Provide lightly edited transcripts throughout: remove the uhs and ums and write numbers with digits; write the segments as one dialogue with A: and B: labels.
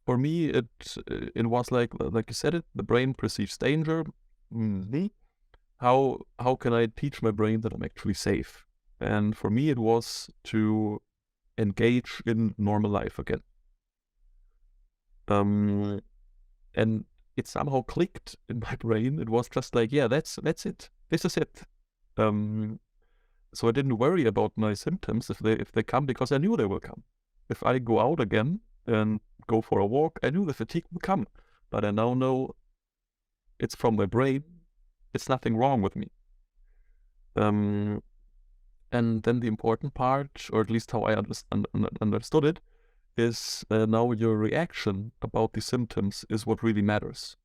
A: for me, it was like you said it. The brain perceives danger. Mhm. How can I teach my brain that I'm actually safe? And for me, it was to engage in normal life again. Um, and it somehow clicked in my brain. It was just like, yeah, that's it. This is it. Um, so I didn't worry about my symptoms if they come, because I knew they will come. If I go out again and go for a walk, I knew the fatigue will come, but I now know it's from my brain. It's nothing wrong with me. Um, and then the important part, or at least how I understood it, is now your reaction about the symptoms is what really matters.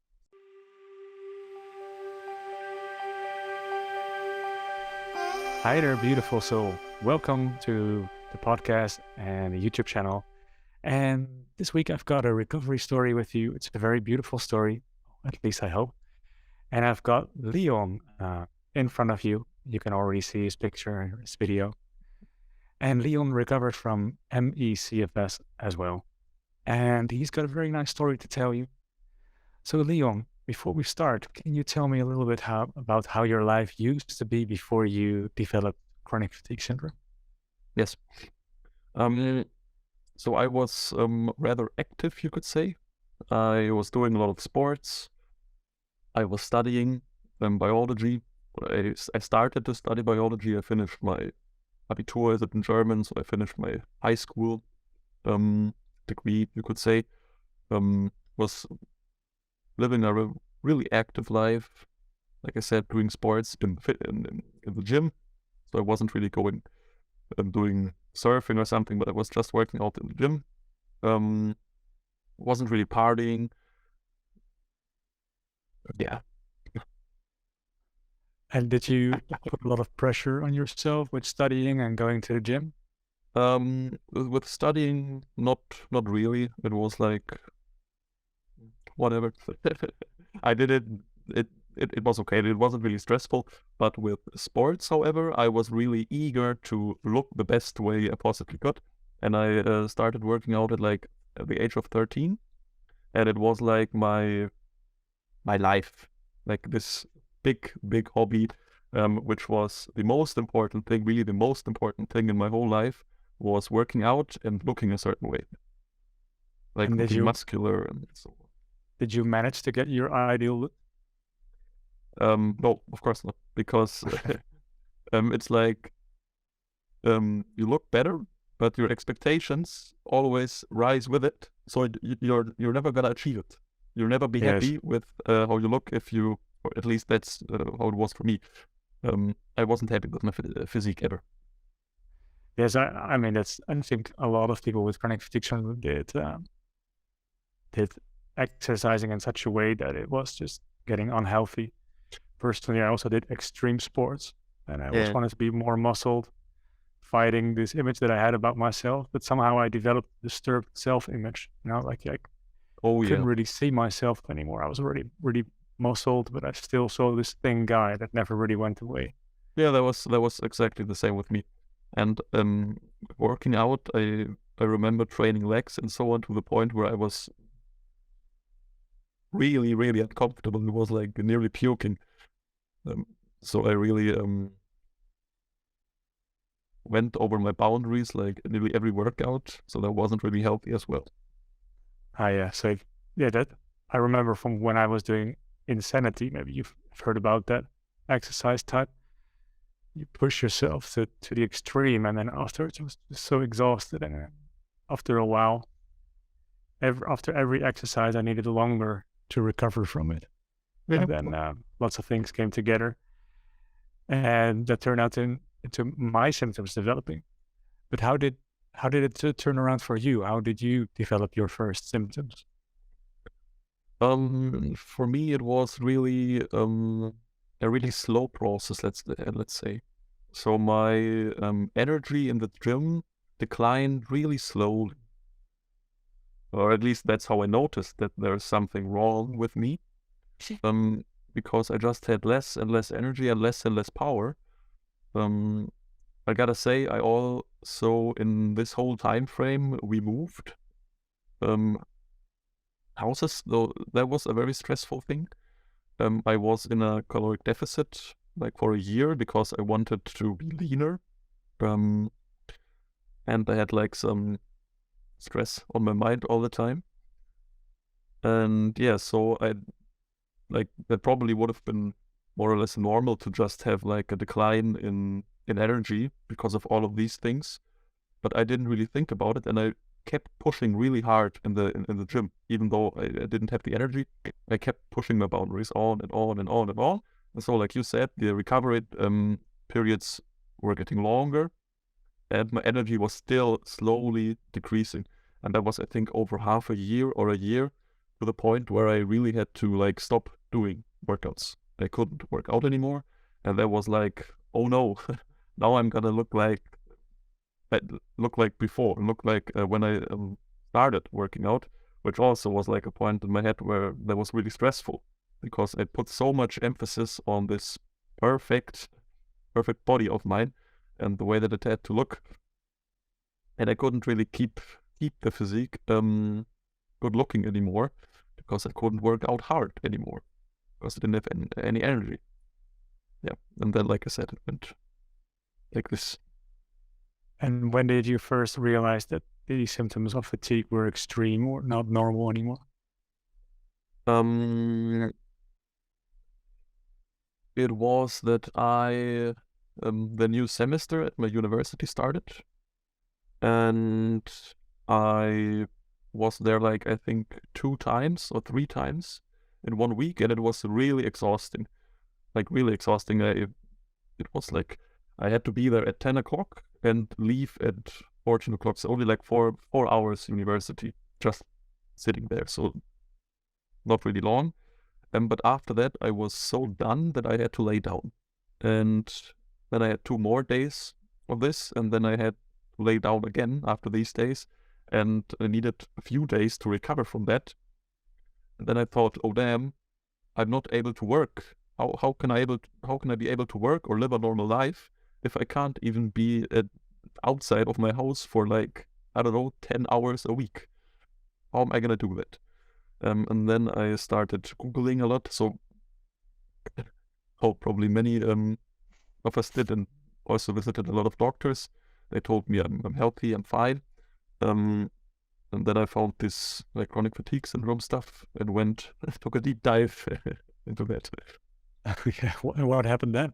B: Hi there, beautiful soul. Welcome to the podcast and the YouTube channel. And this week I've got a recovery story with you. It's a very beautiful story, at least I hope. And I've got Leon in front of you. You can already see his picture and his video. And Leon recovered from MCAS as well. And he's got a very nice story to tell you. So Leon, before we start, can you tell me a little bit about how your life used to be before you developed chronic fatigue syndrome?
A: Yes. So I was rather active, you could say. I was doing a lot of sports. I was studying biology. I started to study biology. I finished my Abitur, is it in German? So I finished my high school degree, you could say. Was living a really active life. Like I said, doing sports in the gym. So I wasn't really going and doing surfing or something, but I was just working out in the gym. Wasn't really partying. Yeah.
B: And did you put a lot of pressure on yourself with studying and going to the gym?
A: With studying, not really. It was like whatever. I did it. It was okay. It wasn't really stressful. But with sports, however, I was really eager to look the best way I possibly could, and I started working out at the age of 13, and it was like my life, like this big hobby, which was the most important thing. Really, the most important thing in my whole life was working out and looking a certain way, like
B: And
A: looking muscular and so on.
B: did you manage to get your ideal look?
A: No, of course not, because it's like you look better, but your expectations always rise with it. So you're never gonna achieve it. You'll never be
B: Yes.
A: happy with how you look or at least that's how it was for me. I wasn't happy with my physique ever.
B: Yes, I mean I think a lot of people with chronic fatigue syndrome did exercising in such a way that it was just getting unhealthy. Personally, I also did extreme sports, and I always
A: Yeah.
B: wanted to be more muscled, fighting this image that I had about myself. But somehow I developed disturbed self-image. Like I
A: Oh
B: couldn't
A: yeah.
B: really see myself anymore. I was already really muscled, but I still saw this thin guy that never really went away.
A: Yeah, that was exactly the same with me. And working out, I remember training legs and so on to the point where I was really uncomfortable. It was like nearly puking. So I really went over my boundaries like nearly every workout. So that wasn't really healthy as well.
B: Yeah, so yeah, that I remember from when I was doing Insanity. Maybe you've heard about that exercise type. You push yourself to the extreme, and then afterwards, I was just so exhausted. And after a while, after every exercise, I needed longer to recover from it.
A: Yeah.
B: And then lots of things came together, and that turned out into my symptoms developing. But how did it turn around for you? How did you develop your first symptoms?
A: For me, it was really a really slow process. Let's say. So my energy in the gym declined really slowly, or at least that's how I noticed that there's something wrong with me. Um, because I just had less and less energy and less power. Um, I gotta say, I also in this whole time frame we moved. Um, houses, though that was a very stressful thing. I was in a caloric deficit like for a year because I wanted to be leaner. And I had like some stress on my mind all the time. And yeah, so that probably would have been more or less normal to just have like a decline in energy because of all of these things. But I didn't really think about it, and I kept pushing really hard in the gym, even though I didn't have the energy. I kept pushing my boundaries on and on and on and on. And so, like you said, the recovery periods were getting longer, and my energy was still slowly decreasing. And that was, I think, over half a year or a year, to the point where I really had to like stop doing workouts. I couldn't work out anymore, and that was like, oh no, now I'm gonna look like before, look like when I started working out, which also was like a point in my head where that was really stressful because I put so much emphasis on this perfect body of mine and the way that it had to look, and I couldn't really keep the physique good looking anymore because I couldn't work out hard anymore because I didn't have any energy. Yeah, and then like I said, it went like this.
B: And when did you first realize that the symptoms of fatigue were extreme or not normal anymore?
A: It was that the new semester at my university started, and I was there like I think 2 times or 3 times in 1 week, and it was really exhausting. Like really exhausting. It was like I had to be there at 10 o'clock and leave at 14 o'clock. So only like 4 hours university, just sitting there. So not really long. But after that, I was so done that I had to lay down. And then I had 2 more days of this, and then I had to lay down again after these days. And I needed a few days to recover from that. And then I thought, oh damn, I'm not able to work. How can I be able to work or live a normal life if I can't even be outside of my house for like, I don't know, 10 hours a week? How am I gonna do that? And then I started Googling a lot. So probably many of us did, and also visited a lot of doctors. They told me I'm healthy, I'm fine. And then I found this like chronic fatigue syndrome stuff and took a deep dive into that.
B: Yeah, what happened then?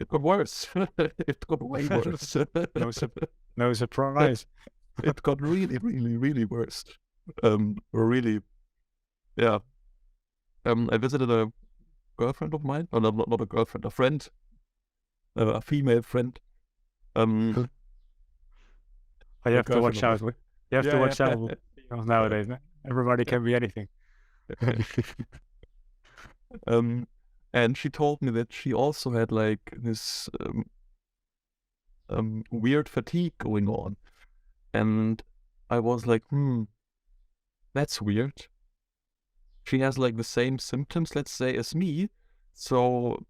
A: It got worse. It got way worse.
B: No surprise.
A: It got really, really, really worse. Really, yeah. I visited a girlfriend of mine, or not a girlfriend, a friend, a female friend.
B: You have to watch out. You have to watch out nowadays. Everybody can be anything.
A: And she told me that she also had like this weird fatigue going on, and I was like, that's weird. She has like the same symptoms, let's say, as me, so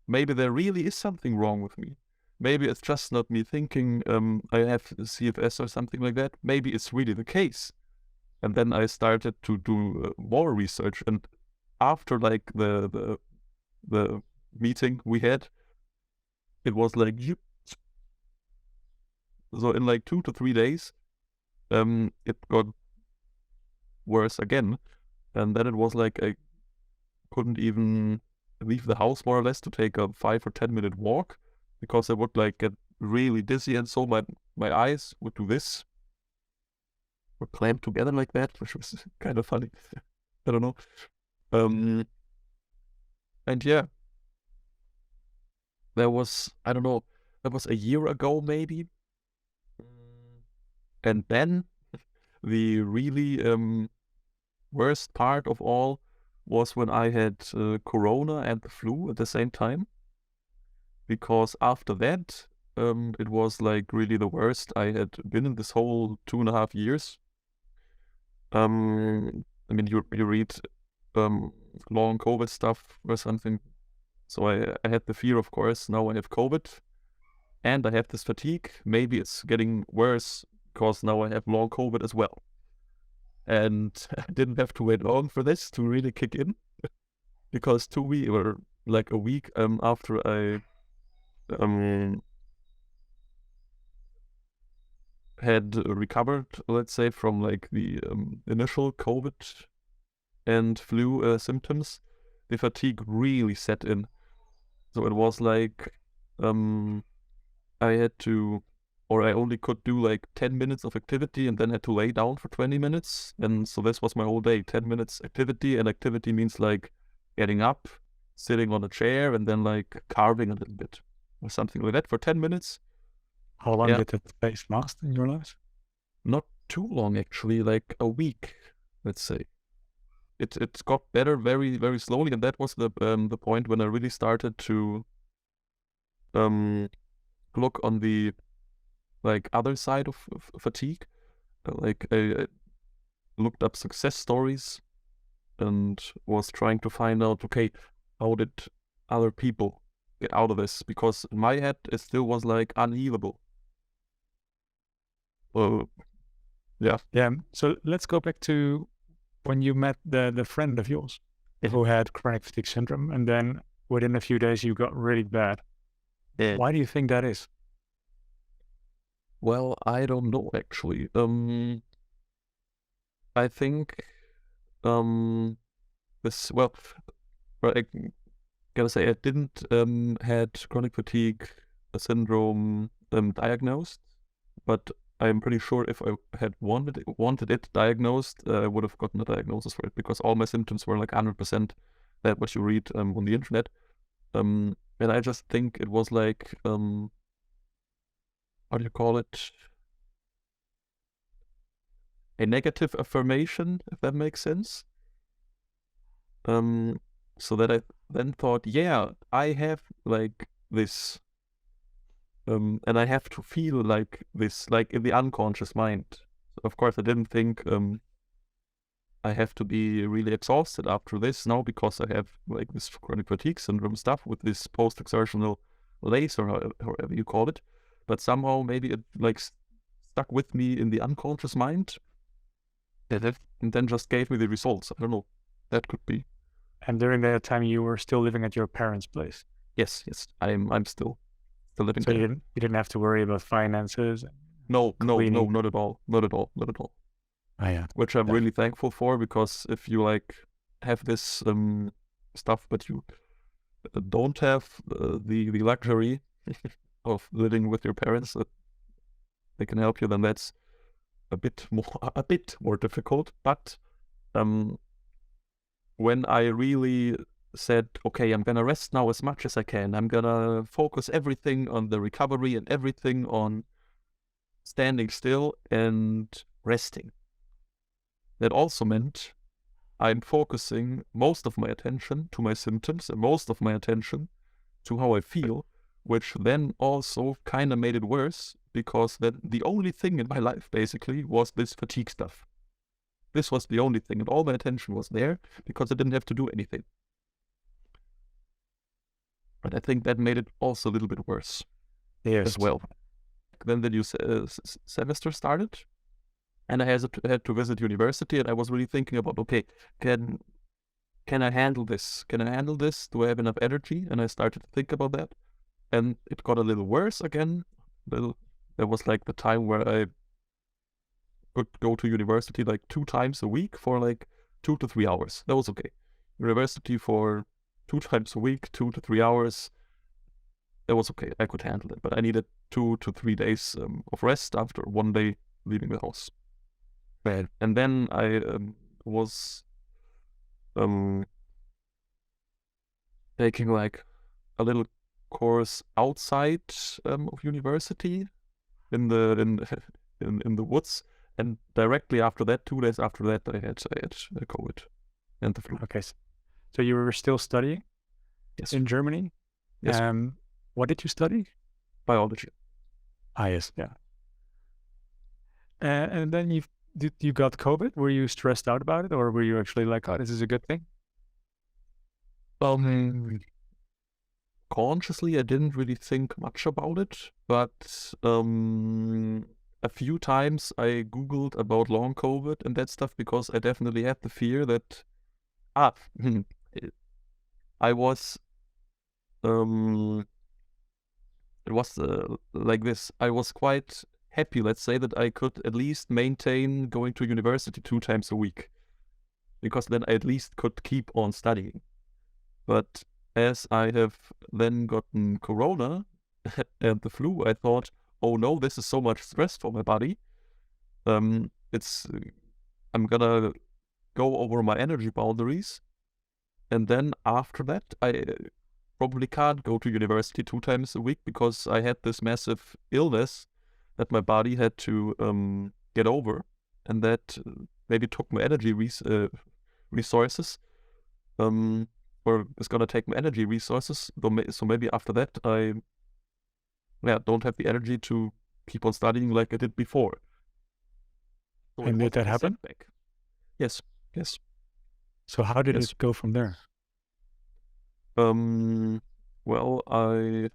A: maybe there really is something wrong with me. Maybe it's just not me thinking I have CFS or something like that. Maybe it's really the case. And then I started to do more research, and after like the meeting we had, it was like so in like 2 to 3 days, it got worse again, and then it was like I couldn't even leave the house more or less to take a 5 or 10 minute walk because I would like get really dizzy, and so my eyes would do this, were clamped together like that, which was kind of funny. I don't know. And yeah, that was, I don't know, that was a year ago maybe. And then the really worst part of all was when I had Corona and the flu at the same time. Because after that, it was like really the worst I had been in this whole 2.5 years. I mean, you read long COVID stuff or something. So I had the fear, of course. Now I have COVID, and I have this fatigue. Maybe it's getting worse because now I have long COVID as well. and I didn't have to wait long for this to really kick in, because 2 weeks or like a week after I had recovered, let's say, from like the initial COVID and flu symptoms, the fatigue really set in. So it was like I had to, or I only could do like 10 minutes of activity and then had to lay down for 20 minutes. And so this was my whole day, 10 minutes activity. And activity means like getting up, sitting on a chair, and then like carving a little bit or something like that for 10 minutes.
B: How long
A: Yeah.
B: did that phase last in your life?
A: Not too long, actually, like a week, let's say. It got better very, very slowly. And that was the point when I really started to look on the like other side of fatigue. Like I looked up success stories and was trying to find out, okay, how did other people get out of this? Because in my head, it still was like unhealable. Well, yeah.
B: Yeah. So let's go back to when you met the friend of yours who had chronic fatigue syndrome, and then within a few days you got really bad.
A: Yeah.
B: Why do you think that is?
A: Well, I don't know, actually. I think this, well, I gotta say, I didn't had chronic fatigue syndrome diagnosed, but I'm pretty sure if I had wanted it diagnosed, I would have gotten a diagnosis for it, because all my symptoms were like 100% that what you read on the internet. And I just think it was like, how do you call it? A negative affirmation, if that makes sense. So that I then thought, yeah, I have like this, and I have to feel like this, like in the unconscious mind. Of course, I didn't think I have to be really exhausted after this now, because I have like this chronic fatigue syndrome stuff with this post-exertional lace, or however you call it. But somehow maybe it like stuck with me in the unconscious mind, and then just gave me the results. I don't know. That could be.
B: And during that time, you were still living at your parents' place.
A: Yes. I'm still living
B: So
A: there.
B: you didn't have to worry about finances.
A: No,
B: cleaning.
A: not at all. Not at all.
B: Oh yeah.
A: Which I'm really thankful for, because if you like have this stuff, but you don't have the luxury of living with your parents, that they can help you, then that's a bit more difficult. But when I really said, okay, I'm gonna rest now as much as I can, I'm gonna focus everything on the recovery and everything on standing still and resting. That also meant I'm focusing most of my attention to my symptoms and most of my attention to how I feel, which then also kind of made it worse, because then the only thing in my life basically was this fatigue stuff. This was the only thing, and all my attention was there because I didn't have to do anything. But I think that made it also a little bit worse as well. Then the new semester started, and I had to visit university, and I was really thinking about, okay, can I handle this? Can I handle this? Do I have enough energy? And I started to think about that, and it got a little worse again. There was like the time where I could go to university like 2 times a week for like 2 to 3 hours. That was okay. University for 2 times a week, 2 to 3 hours. That was okay. I could handle it, but I needed 2 to 3 days of rest after 1 day leaving the house.
B: Right.
A: And then I was taking like a little course outside of university in the woods, and directly after that, 2 days after that, I had COVID and the flu.
B: Okay, so you were still studying?
A: Yes.
B: In Germany?
A: Yes.
B: What did you study?
A: Biology.
B: Ah, yes, yeah. And then you got COVID. Were you stressed out about it, or were you actually like, oh, this is a good thing?
A: Consciously, I didn't really think much about it, but a few times I Googled about long COVID and that stuff because I definitely had the fear that I was it was like this. I was quite happy, let's say, that I could at least maintain going to university 2 times a week, because then I at least could keep on studying. But as I have then gotten corona and the flu, I thought, oh no, this is so much stress for my body. It's I'm gonna go over my energy boundaries, and then after that, I probably can't go to university 2 times a week because I had this massive illness that my body had to get over, and that maybe took my energy resources, or it's gonna take my energy resources. So maybe after that, I don't have the energy to keep on studying like I did before. So
B: And
A: it
B: did
A: was
B: that
A: like a
B: happen?
A: setback. Yes, yes,
B: So how did
A: yes.
B: it go from there?
A: Well, I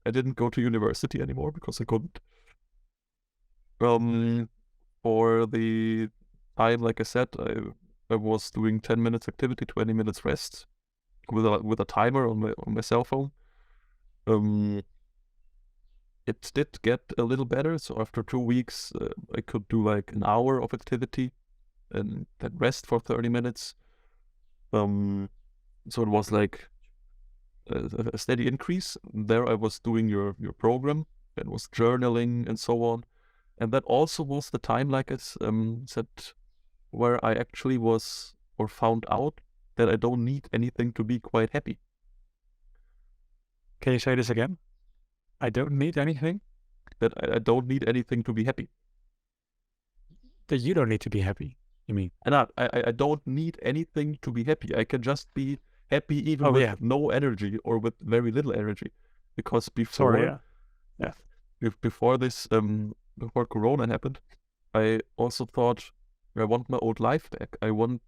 A: didn't go to university anymore because I couldn't. For the time, like I said, I was doing 10 minutes activity, 20 minutes rest with a timer on my cell phone. It did get a little better. So after 2 weeks, I could do like an hour of activity and then rest for 30 minutes. So it was like a steady increase. There I was doing your program and was journaling and so on. And that also was the time, like I said, where I actually was or found out that I don't need anything to be quite happy.
B: Can you say this again? I don't need anything?
A: That I don't need anything to be happy.
B: That you don't need to be happy, you mean?
A: And I don't need anything to be happy. I can just be happy even
B: Oh,
A: with
B: yeah.
A: no energy or with very little energy. Because
B: Sorry,
A: before
B: yeah.
A: before this before Corona happened, I also thought I want my old life back. I want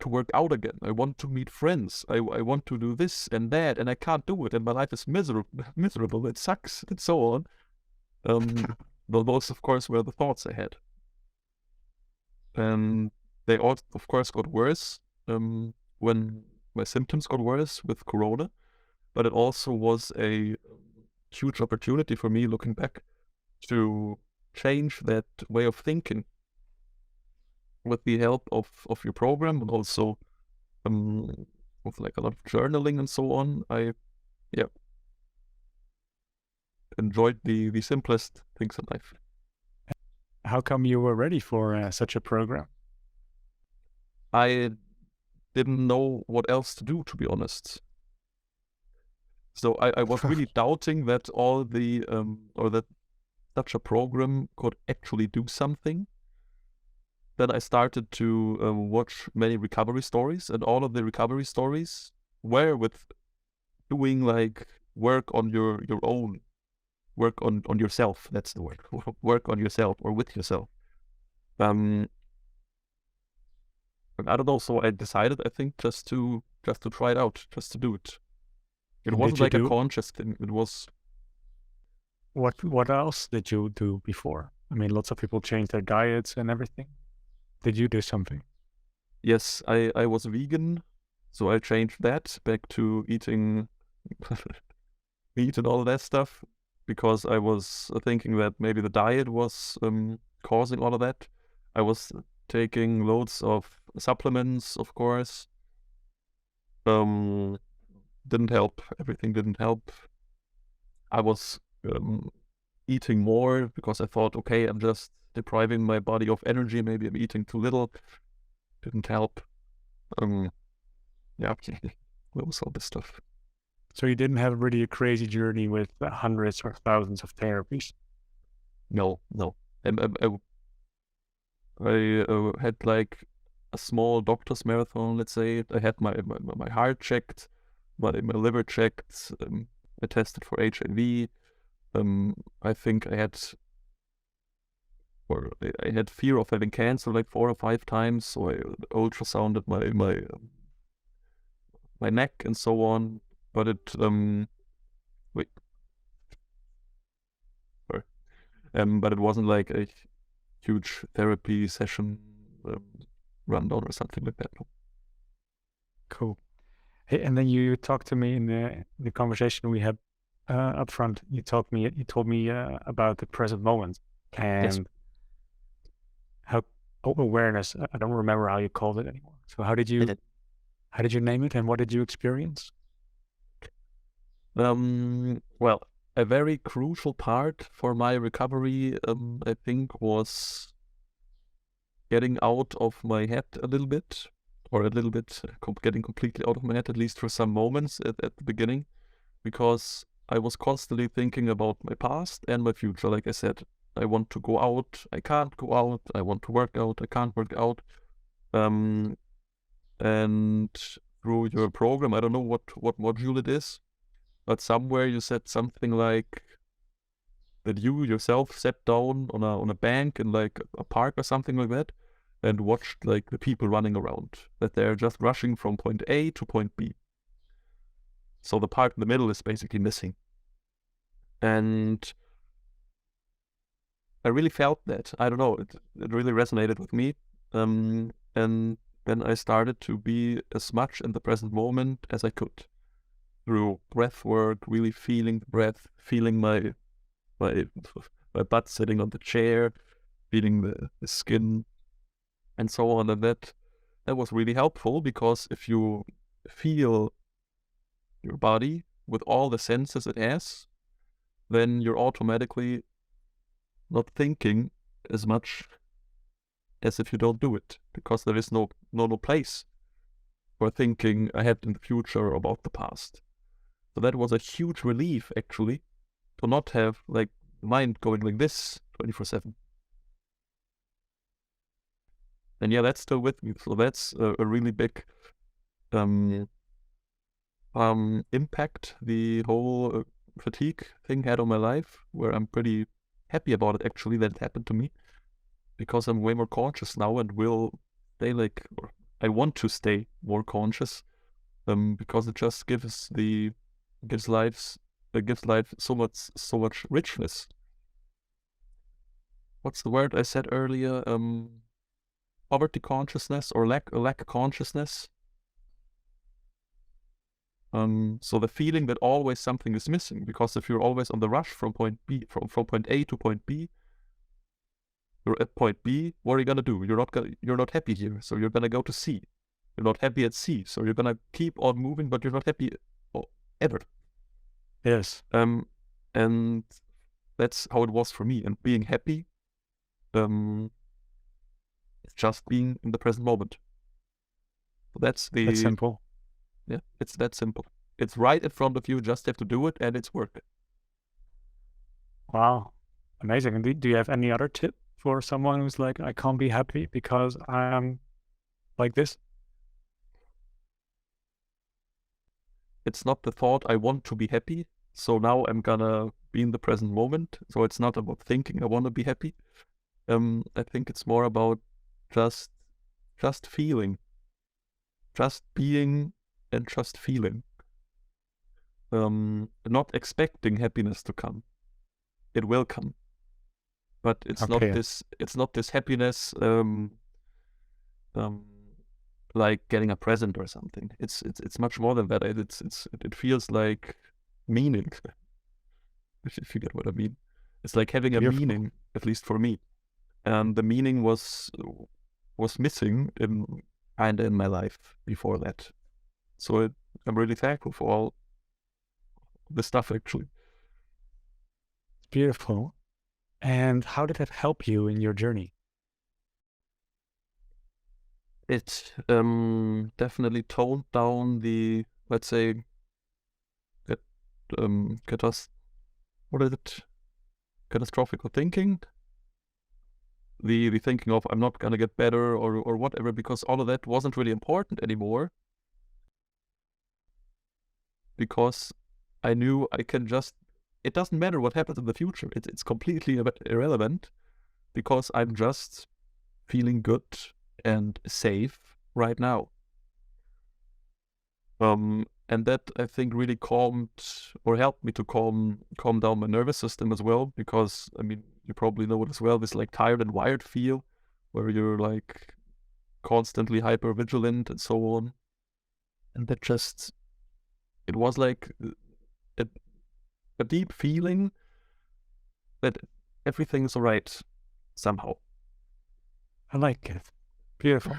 A: to work out again. I want to meet friends. I want to do this and that, and I can't do it, and my life is miserable. It sucks, and so on. Well, those, of course, were the thoughts I had. And they all, of course, got worse when my symptoms got worse with Corona. But it also was a huge opportunity for me, looking back, to change that way of thinking with the help of your program, and also with like a lot of journaling and so on. I enjoyed the simplest things in life.
B: How come you were ready for such a program?
A: I didn't know what else to do, to be honest. So I was really doubting that all the or that such a program could actually do something. Then I started to watch many recovery stories, and all of the recovery stories were with doing like work on your own, work on yourself. That's the word. Work on yourself or with yourself. I don't know. So I decided, I think, just to try it out, just to do it. It
B: And did
A: wasn't
B: you
A: like a
B: do
A: conscious thing. It was
B: what else did you do before? I mean, lots of people change their diets and everything. Did you do something?
A: yes. I was vegan, so I changed that back to eating meat and all of that stuff, because I was thinking that maybe the diet was causing all of that. I was taking loads of supplements, of course. Didn't help. Everything didn't help. I was eating more because I thought, okay, I'm just depriving my body of energy. Maybe I'm eating too little. Didn't help. Yeah, what was all this stuff?
B: So you didn't have really a crazy journey with hundreds or thousands of therapies?
A: No, no. I had like a small doctor's marathon, let's say. I had my heart checked, my liver checked. I tested for HIV. I think I had fear of having cancer like 4 or 5 times, so I ultrasounded my neck and so on. But it wait, sorry. But it wasn't like a huge therapy session rundown or something like that.
B: Cool. Hey, and then you talked to me in the conversation we had up front. You told me about the present moment
A: Yes.
B: and how awareness. I don't remember how you called it anymore. So how did you name it, and what did you experience?
A: Well, a very crucial part for my recovery, I think, was getting out of my head a little bit, or a little bit getting completely out of my head, at least for some moments at the beginning, because I was constantly thinking about my past and my future. Like I said, I want to go out, I can't go out. I want to work out, I can't work out. And through your program, I don't know what module it is, but somewhere you said something like that you yourself sat down on a bank in like a park or something like that and watched like the people running around, that they're just rushing from point A to point B. So the part in the middle is basically missing. And I really felt that. I don't know, it really resonated with me. And then I started to be as much in the present moment as I could through breath work, really feeling the breath, feeling my butt sitting on the chair, feeling the skin, and so on. And that was really helpful, because if you feel your body with all the senses it has, then you're automatically not thinking as much as if you don't do it, because there is no place for thinking ahead in the future about the past. So that was a huge relief, actually, to not have like the mind going like this 24/7. And yeah, that's still with me. So that's a really big impact the whole fatigue thing had on my life, where I'm pretty happy about it, actually, that it happened to me, because I'm way more conscious now and will stay like, or I want to stay more conscious, because it just gives life so much richness. What's the word I said earlier? Poverty consciousness, or lack consciousness. So the feeling that always something is missing, because if you're always on the rush from point B, from point A to point B, you're at point B, what are you gonna do? You're not happy here, so you're gonna go to C. You're not happy at C, so you're gonna keep on moving, but you're not happy ever.
B: Yes.
A: And that's how it was for me. And being happy, it's just being in the present moment. So that's
B: simple.
A: Yeah, it's that simple. It's right in front of you, just have to do it, and it's work.
B: Wow. Amazing. And do you have any other tip for someone who's like, I can't be happy because I'm like this?
A: It's not the thought, I want to be happy, so now I'm gonna be in the present moment. So it's not about thinking I want to be happy. I think it's more about just feeling, just being, and just feeling. Not expecting happiness to come. It will come, but it's not
B: Okay.
A: this happiness like getting a present or something. It's much more than that. It feels like meaning, if you get what I mean. It's like having a
B: Beautiful.
A: meaning, at least for me. And the meaning was missing in my life before that. So I'm really thankful for all this stuff, actually.
B: It's beautiful. And how did that help you in your journey?
A: It definitely toned down the, let's say, that what is it? Catastrophic thinking. The thinking of I'm not gonna get better or whatever, because all of that wasn't really important anymore. Because I knew I can just, it doesn't matter what happens in the future. It's completely irrelevant, because I'm just feeling good and safe right now. And that, I think, really calmed or helped me to calm down my nervous system as well, because I mean, you probably know it as well, this like tired and wired feel where you're like constantly hyper vigilant and so on. And that just, it was like a, a deep feeling that everything is all right somehow.
B: I like it. Beautiful.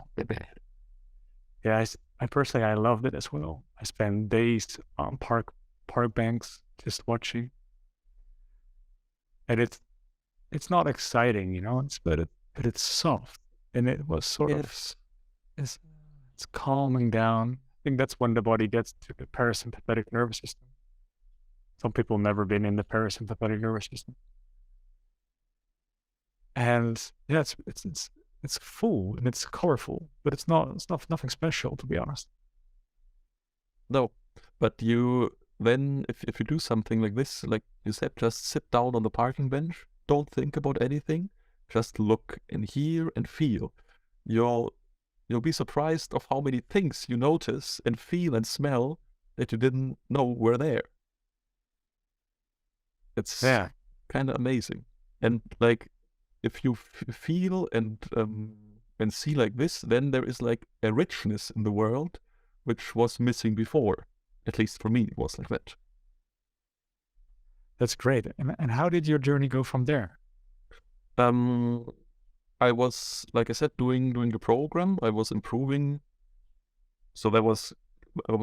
B: Yeah, I personally, I loved it as well. I spent days on park banks just watching. And it's not exciting, you know, but it's soft. And it was sort of,
A: Yes.
B: it's calming down. I think that's when the body gets to the parasympathetic nervous system. Some people have never been in the parasympathetic nervous system. And yeah, it's full and it's colorful, but it's not nothing special, to be honest.
A: No, but you then if you do something like this, like you said, just sit down on the parking bench, don't think about anything, just look and hear and feel. You'll be surprised of how many things you notice and feel and smell that you didn't know were there. It's
B: Yeah,
A: kind of amazing. And like if you feel and see like this, then there is like a richness in the world which was missing before. At least for me, it was like that.
B: that's great. And how did your journey go from there?
A: I was, like I said, doing the program. I was improving, so I was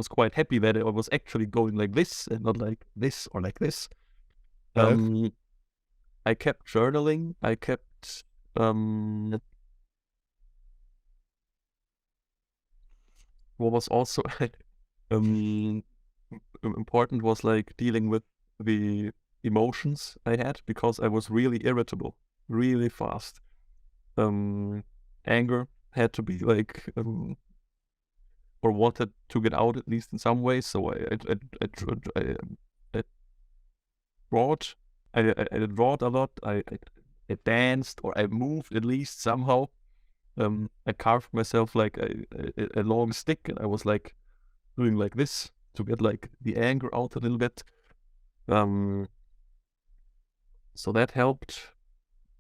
A: quite happy that I was actually going like this and not like this or like this. I kept journaling. I kept what was also important was like dealing with the emotions I had, because I was really irritable, really fast. Anger had to be like or wanted to get out at least in some way. So I wrote. I wrote a lot. I danced, or I moved at least somehow. I carved myself like a long stick, and I was like doing like this to get like the anger out a little bit. So that helped.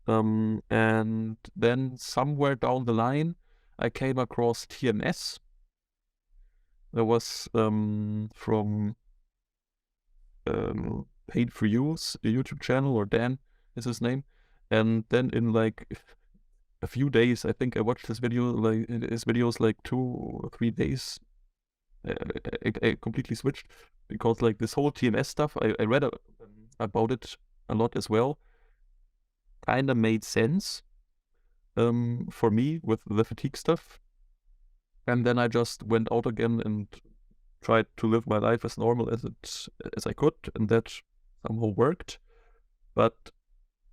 A: And then somewhere down the line, I came across TMS. There was from Paid for Use, a YouTube channel, or Dan is his name. And then in like a few days, I think I watched his videos like 2 or 3 days. I completely switched, because like this whole TMS stuff, I read about it a lot as well. Kind of made sense for me with the fatigue stuff. And then I just went out again and tried to live my life as normal as I could, and that somehow worked. But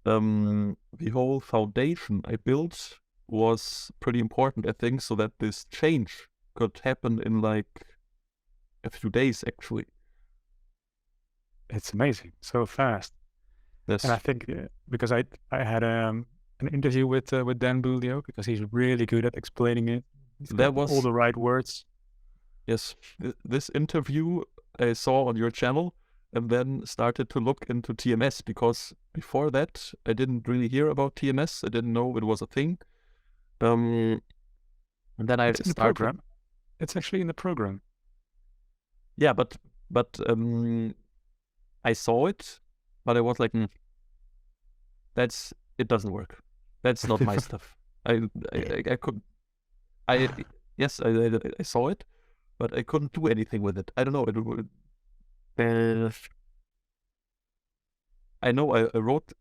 A: the whole foundation I built was pretty important, I think, so that this change could happen in like a few days, actually.
B: It's amazing, so fast.
A: Yes.
B: And I think because I had an interview with Dan Bulio, because he's really good at explaining it. He's got all the right words.
A: Yes, this interview I saw on your channel, and then started to look into TMS, because before that I didn't really hear about TMS. I didn't know it was a thing. And then I
B: It's in the program. It's actually in the program.
A: Yeah, but I saw it, but I was like, it doesn't work. That's not my stuff. I could, yes, I saw it, but I couldn't do anything with it. I don't know. I know I wrote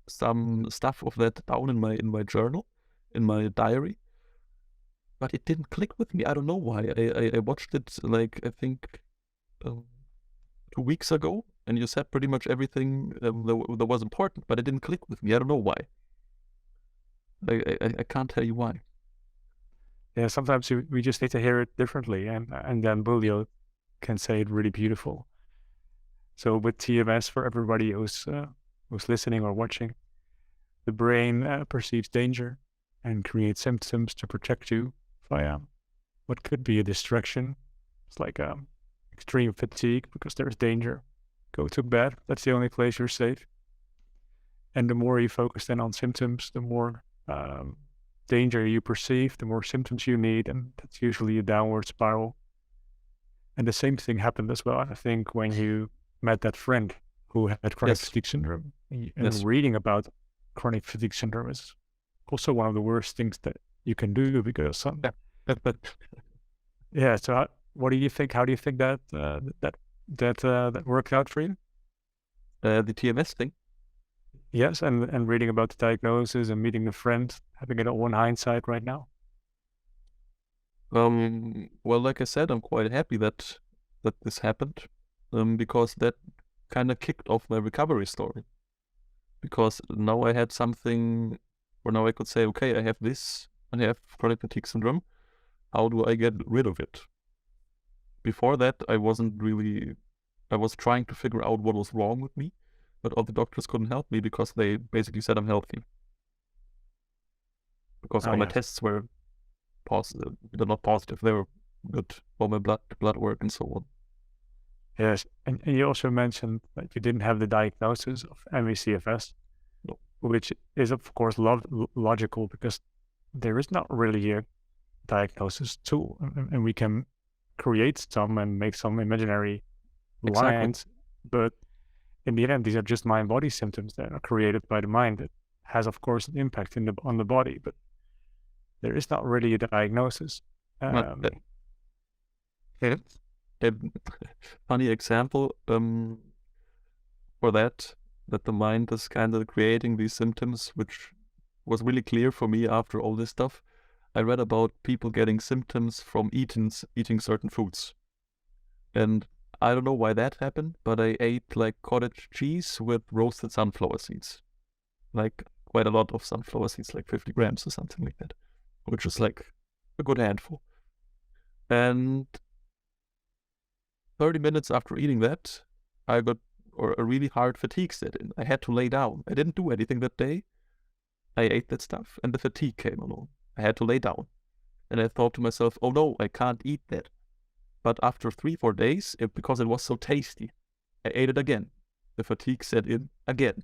A: some stuff of that down in my journal, in my diary, but it didn't click with me. I don't know why. I watched it like, I think 2 weeks ago, and you said pretty much everything that was important, but it didn't click with me. I don't know why. I can't tell you why.
B: Yeah, sometimes we just need to hear it differently, and then Bulio can say it really beautiful. So with TMS, for everybody who's listening or watching, the brain perceives danger and creates symptoms to protect you via what could be a distraction. It's like extreme fatigue because there's danger. Go to bed. That's the only place you're safe. And the more you focus then on symptoms, the more danger you perceive, the more symptoms you need, and that's usually a downward spiral. And the same thing happened as well, I think, when you met that friend who had chronic
A: Yes.
B: fatigue syndrome. And
A: Yes.
B: reading about chronic fatigue syndrome is also one of the worst things that you can do, because
A: Yeah.
B: So what do you think? How do you think that that worked out for you?
A: The TMS thing.
B: Yes, and reading about the diagnosis and meeting the friend, having it all in hindsight right now.
A: Well, like I said, I'm quite happy that this happened, because that kind of kicked off my recovery story. Because now I had something where now I could say, okay, I have this, I have chronic fatigue syndrome. How do I get rid of it? Before that, I was trying to figure out what was wrong with me, but all the doctors couldn't help me because they basically said I'm healthy. Because all my tests were positive. They're not positive, they were good. All my blood work and so on.
B: Yes, and you also mentioned that you didn't have the diagnosis of ME/CFS,
A: No.
B: which is of course logical, because there is not really a diagnosis tool, and we can create some and make some imaginary lines, but in the end, these are just mind-body symptoms that are created by the mind. That has, of course, an impact on the body, but there is not really a diagnosis.
A: A funny example for that the mind is kind of creating these symptoms, which was really clear for me after all this stuff. I read about people getting symptoms from eating certain foods. And I don't know why that happened, but I ate like cottage cheese with roasted sunflower seeds. Like quite a lot of sunflower seeds, like 50 grams or something like that, which is like a good handful. And 30 minutes after eating that, I got a really hard fatigue set in. I had to lay down. I didn't do anything that day. I ate that stuff and the fatigue came along. I had to lay down. And I thought to myself, oh no, I can't eat that. But after 3-4 days, because it was so tasty, I ate it again. The fatigue set in again.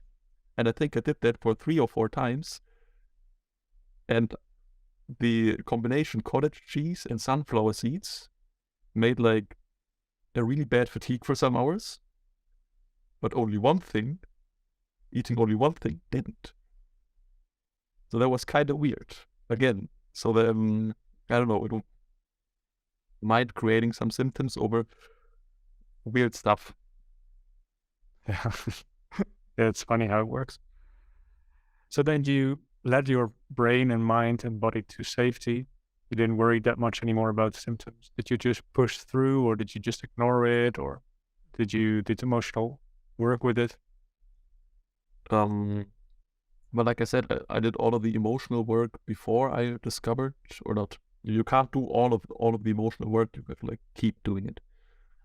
A: And I think I did that for 3 or 4 times. And the combination cottage cheese and sunflower seeds made like a really bad fatigue for some hours. But eating only one thing didn't. So that was kind of weird. Again, so then, I don't know, it mind creating some symptoms over weird stuff.
B: Yeah, it's funny how it works. So then you led your brain and mind and body to safety. You didn't worry that much anymore about symptoms. Did you just push through, or did you just ignore it, or did emotional work with it?
A: But like I said, I did all of the emotional work before I discovered, or not. You can't do all of the emotional work. You have to like keep doing it.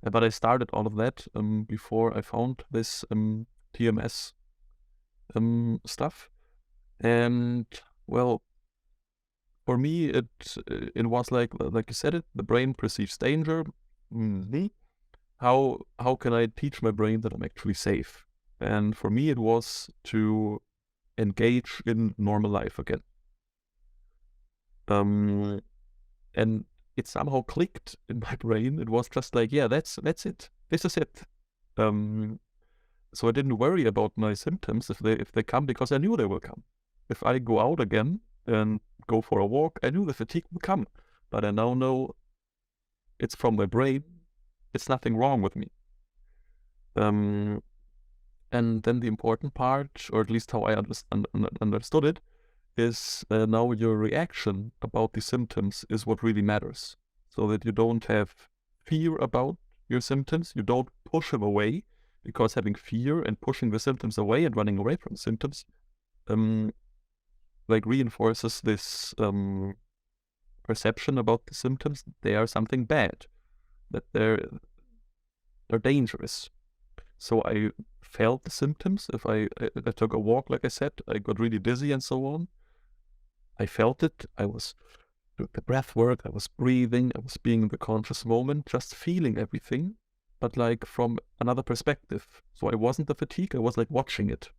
A: But I started all of that before I found this TMS stuff. And well, for me, it was like you said it. The brain perceives danger. How can I teach my brain that I'm actually safe? And for me, it was to engage in normal life again. And it somehow clicked in my brain. It was just like, yeah, that's it. This is it. So I didn't worry about my symptoms if they come, because I knew they will come. If I go out again and go for a walk, I knew the fatigue will come. But I now know it's from my brain. It's nothing wrong with me. And then the important part, or at least how I understood it, is now your reaction about the symptoms is what really matters. So that you don't have fear about your symptoms, you don't push them away, because having fear and pushing the symptoms away and running away from symptoms like reinforces this perception about the symptoms that they are something bad, that they're dangerous. So I felt the symptoms. If I took a walk, like I said, I got really dizzy and so on. I felt it. I was doing the breath work. I was breathing. I was being in the conscious moment, just feeling everything, but like from another perspective. So I wasn't the fatigue. I was like watching it.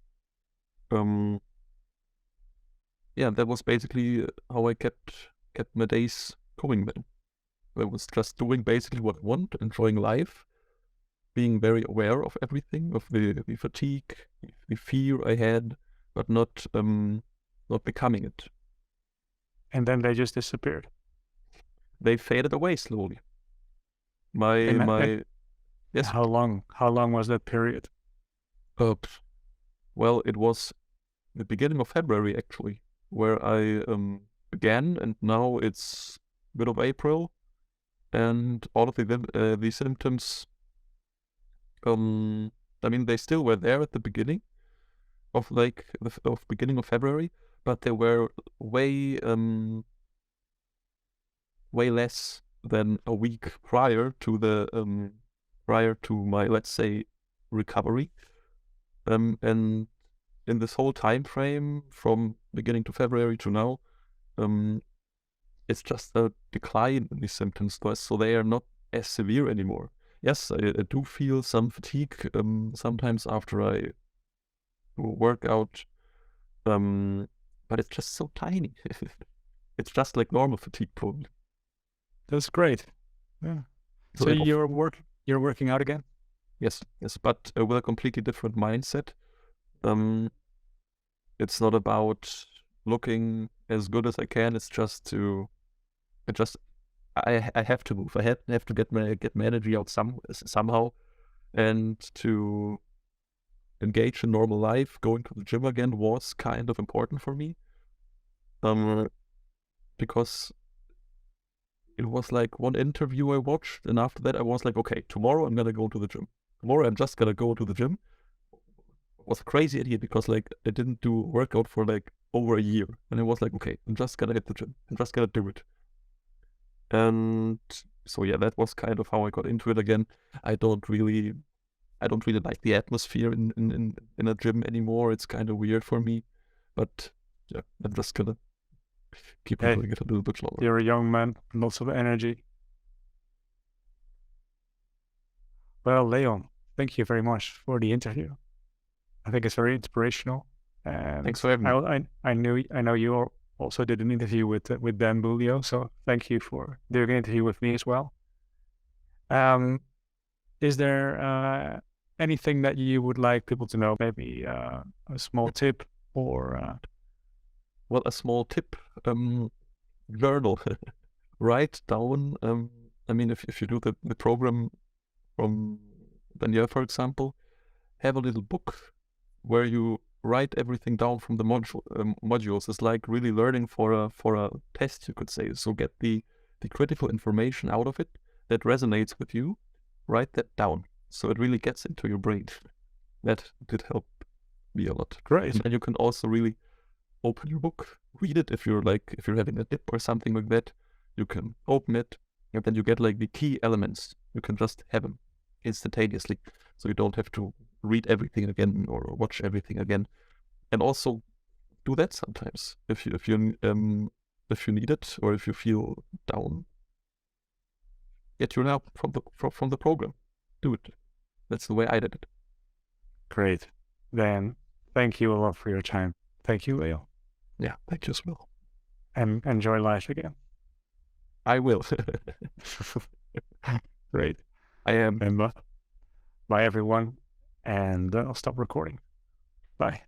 A: Yeah, that was basically how I kept my days going then. I was just doing basically what I want, enjoying life, being very aware of everything, of the fatigue, the fear I had, but not becoming it.
B: And then they just disappeared.
A: They faded away slowly.
B: And
A: Yes.
B: how long was that period?
A: Well, it was the beginning of February actually, where I began, and now it's mid of April, and all of the symptoms. I mean, they still were there at the beginning of beginning of February, but they were way less than a week prior to my, let's say, recovery. And in this whole time frame from beginning to February to now, it's just a decline in these symptoms, so they are not as severe anymore. Yes, I do feel some fatigue sometimes after I do a workout, but it's just so tiny. It's just like normal fatigue, probably.
B: That's great. Yeah. So
A: Like,
B: you're working out again?
A: yes, but with a completely different mindset. It's not about looking as good as I can. It's just I have to move. I have to get my energy out somehow, and to engage in normal life. Going to the gym again was kind of important for me, because it was like one interview I watched, and after that I was like, okay, tomorrow I'm gonna go to the gym. Tomorrow I'm just gonna go to the gym. It was a crazy idea because like I didn't do workout for like over a year, and it was like, okay, I'm just gonna hit the gym. I'm just gonna do it. And so yeah, that was kind of how I got into it again. I don't really like the atmosphere in a gym anymore. It's kind of weird for me, but yeah, I'm just gonna keep on doing it a little bit longer.
B: You're a young man, lots of energy. Well, Leon, thank you very much for the interview. I think it's very inspirational. And
A: thanks for having me.
B: I know you also did an interview with Dan Bulio, so thank you for doing an interview with me as well. Is there anything that you would like people to know? Maybe a small tip or
A: well, a small tip, journal. Write down, I mean, if you do the program from Danielle, for example, have a little book where you write everything down from the modules. It's like really learning for a test, you could say. So get the critical information out of it that resonates with you, write that down, so it really gets into your brain. That did help me a lot.
B: Great.
A: And then you can also really open your book, read it. If you're having a dip or something like that, you can open it, and then you get like the key elements. You can just have them instantaneously, so you don't have to read everything again or watch everything again. And also do that sometimes if you need it, or if you feel down. Get your help from the program. Do it. That's the way I did it.
B: Great. Then thank you a lot for your time. Thank you, Leo.
A: Yeah, thank you as well.
B: And enjoy life again.
A: I will.
B: Great.
A: I am.
B: And bye everyone. And I'll stop recording. Bye.